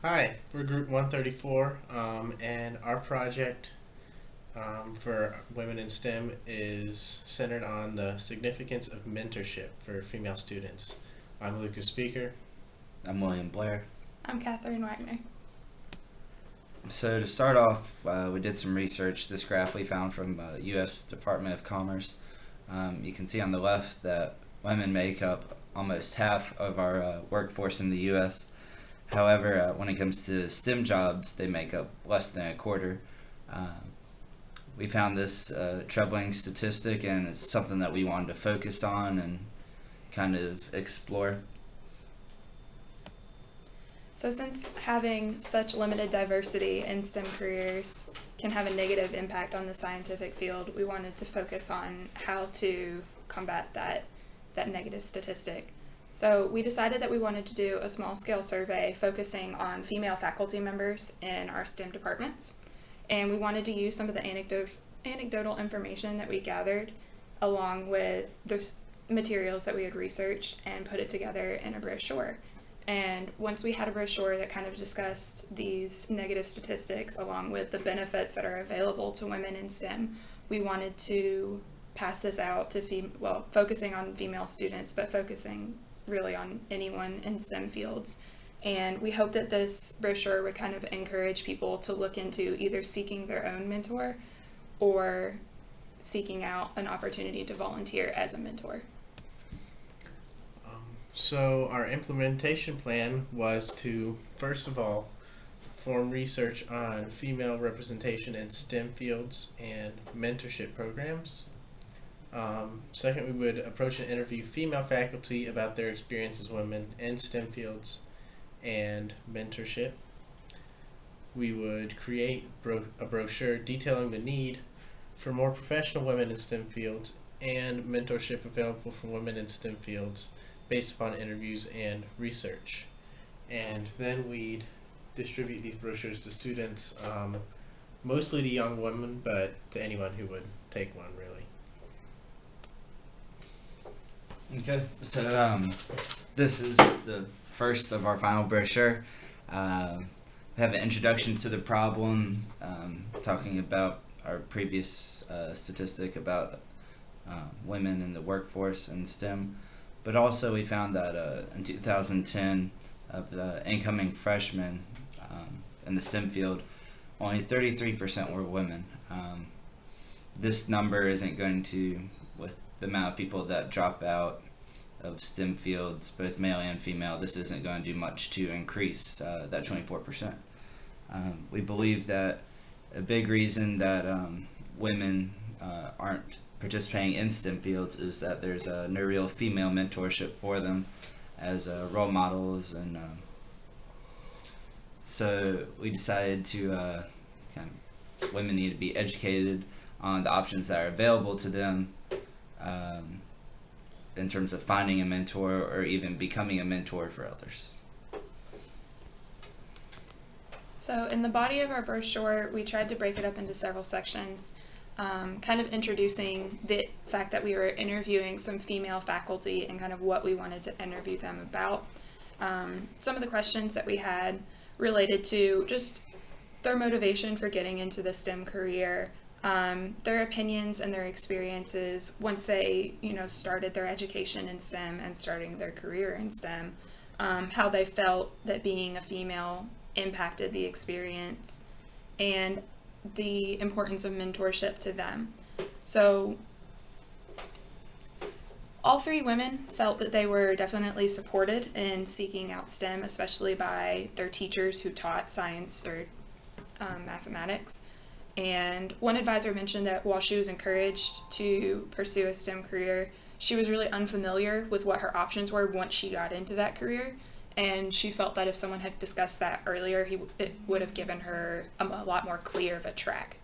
Hi, we're Group 134, and our project for Women in STEM is centered on the significance of mentorship for female students. I'm Lucas Speaker. I'm William Blair. I'm Catherine Wagner. So to start off, we did some research. This graph we found from U.S. Department of Commerce. You can see on the left that women make up almost half of our workforce in the U.S. However, when it comes to STEM jobs, they make up less than a quarter. Uh, we found this troubling statistic, and it's something that we wanted to focus on and kind of explore. So, since having such limited diversity in STEM careers can have a negative impact on the scientific field, we wanted to focus on how to combat that negative statistic. So, we decided that we wanted to do a small scale survey focusing on female faculty members in our STEM departments. And we wanted to use some of the anecdotal information that we gathered along with the materials that we had researched and put it together in a brochure. And once we had a brochure that kind of discussed these negative statistics along with the benefits that are available to women in STEM, we wanted to pass this out to focusing on female students, but focusing really on anyone in STEM fields. And we hope that this brochure would kind of encourage people to look into either seeking their own mentor or seeking out an opportunity to volunteer as a mentor. So, our implementation plan was to, first of all, form research on female representation in STEM fields and mentorship programs. Second, we would approach and interview female faculty about their experience as women in STEM fields and mentorship. We would create a brochure detailing the need for more professional women in STEM fields and mentorship available for women in STEM fields based upon interviews and research. And then we'd distribute these brochures to students, mostly to young women, but to anyone who would take one, really. Okay, so this is the first of our final brochure. We have an introduction to the problem, talking about our previous statistic about women in the workforce in STEM, but also we found that in 2010, of the incoming freshmen in the STEM field, only 33% were women. This number isn't going to, with the amount of people that drop out of STEM fields, both male and female, this isn't going to do much to increase that 24%. We believe that a big reason that women aren't participating in STEM fields is that there's no real female mentorship for them as role models, and so we decided to women need to be educated on the options that are available to them um, in terms of finding a mentor or even becoming a mentor for others. So, in the body of our brochure, we tried to break it up into several sections, kind of introducing the fact that we were interviewing some female faculty and kind of what we wanted to interview them about. Some of the questions that we had related to just their motivation for getting into the STEM career, their opinions and their experiences once they, started their education in STEM and starting their career in STEM, how they felt that being a female impacted the experience, and the importance of mentorship to them. So, all three women felt that they were definitely supported in seeking out STEM, especially by their teachers who taught science or mathematics. And one advisor mentioned that while she was encouraged to pursue a STEM career, she was really unfamiliar with what her options were once she got into that career. And she felt that if someone had discussed that earlier, it would have given her a lot more clear of a track.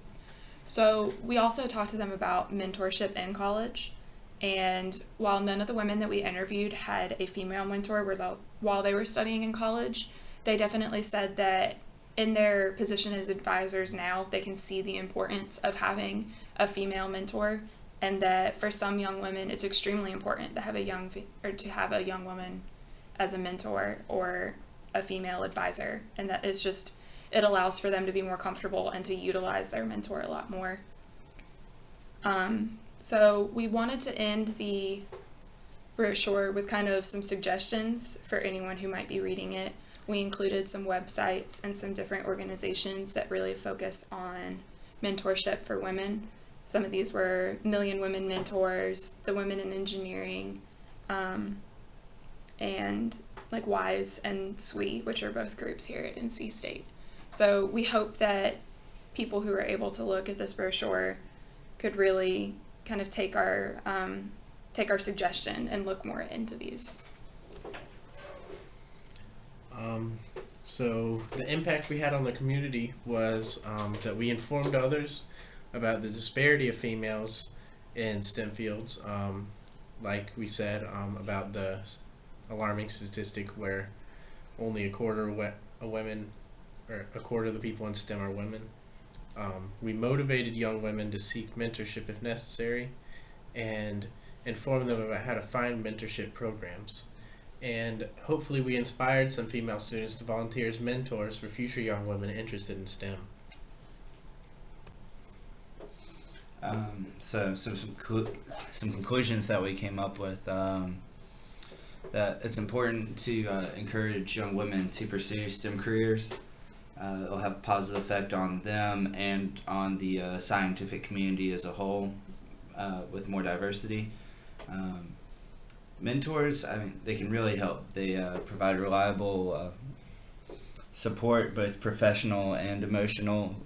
So we also talked to them about mentorship in college. And while none of the women that we interviewed had a female mentor while they were studying in college, they definitely said that in their position as advisors now, they can see the importance of having a female mentor, and that for some young women, it's extremely important to have a young woman as a mentor, or a female advisor, and that is just, it allows for them to be more comfortable and to utilize their mentor a lot more. So we wanted to end the brochure with kind of some suggestions for anyone who might be reading it. We included some websites and some different organizations that really focus on mentorship for women. Some of these were Million Women Mentors, the Women in Engineering, and like WISE and SWE, which are both groups here at NC State. So we hope that people who are able to look at this brochure could really kind of take our suggestion and look more into these. So the impact we had on the community was that we informed others about the disparity of females in STEM fields. Like we said, about the alarming statistic where only a quarter of the people in STEM are women. We motivated young women to seek mentorship if necessary, and informed them about how to find mentorship programs. And hopefully we inspired some female students to volunteer as mentors for future young women interested in STEM. So some conclusions that we came up with, that it's important to encourage young women to pursue STEM careers. It'll have a positive effect on them and on the scientific community as a whole, with more diversity. Mentors, I mean, they can really help. They provide reliable support, both professional and emotional,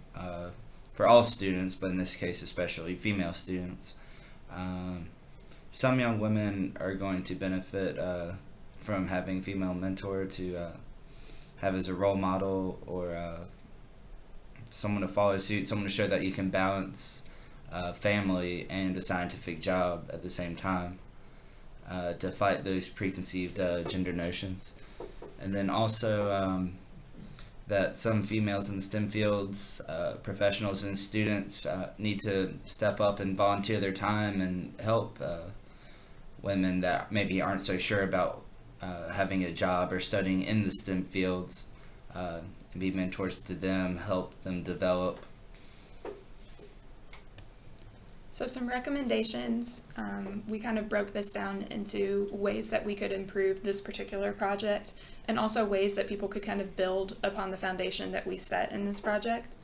for all students, but in this case especially female students. Some young women are going to benefit from having a female mentor to have as a role model, or someone to follow suit, someone to show that you can balance family and a scientific job at the same time, to fight those preconceived gender notions. And then also that some females in the STEM fields, professionals and students, need to step up and volunteer their time and help women that maybe aren't so sure about having a job or studying in the STEM fields, and be mentors to them, help them develop. So some recommendations, we kind of broke this down into ways that we could improve this particular project, and also ways that people could kind of build upon the foundation that we set in this project.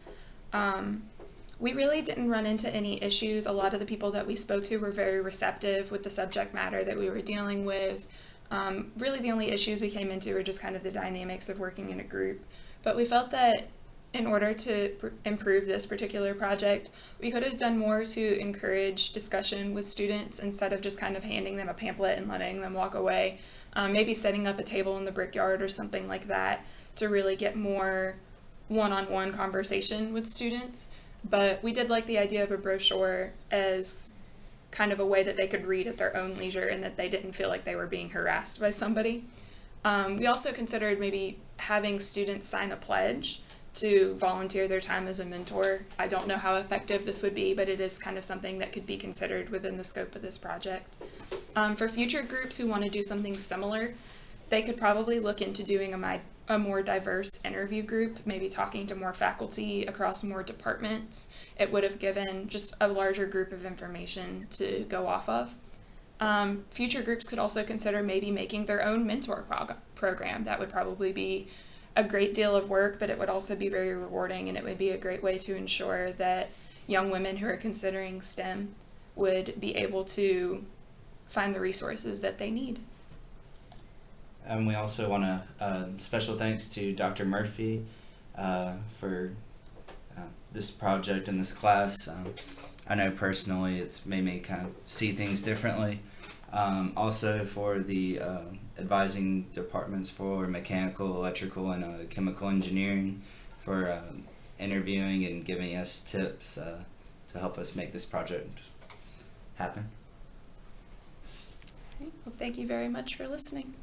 We really didn't run into any issues. A lot of the people that we spoke to were very receptive with the subject matter that we were dealing with. Really the only issues we came into were just kind of the dynamics of working in a group. But we felt that in order to improve this particular project, we could have done more to encourage discussion with students instead of just kind of handing them a pamphlet and letting them walk away. Maybe setting up a table in the brickyard or something like that to really get more one-on-one conversation with students. But we did like the idea of a brochure as kind of a way that they could read at their own leisure and that they didn't feel like they were being harassed by somebody. We also considered maybe having students sign a pledge to volunteer their time as a mentor. I don't know how effective this would be, but it is kind of something that could be considered within the scope of this project. For future groups who want to do something similar, they could probably look into doing a more diverse interview group, maybe talking to more faculty across more departments. It would have given just a larger group of information to go off of. Future groups could also consider maybe making their own mentor program. That would probably be a great deal of work, but it would also be very rewarding, and it would be a great way to ensure that young women who are considering STEM would be able to find the resources that they need. And we also want to special thanks to Dr. Murphy for this project and this class. I know personally it's made me kind of see things differently. Also for the advising departments for mechanical, electrical, and chemical engineering for interviewing and giving us tips to help us make this project happen. Well, thank you very much for listening.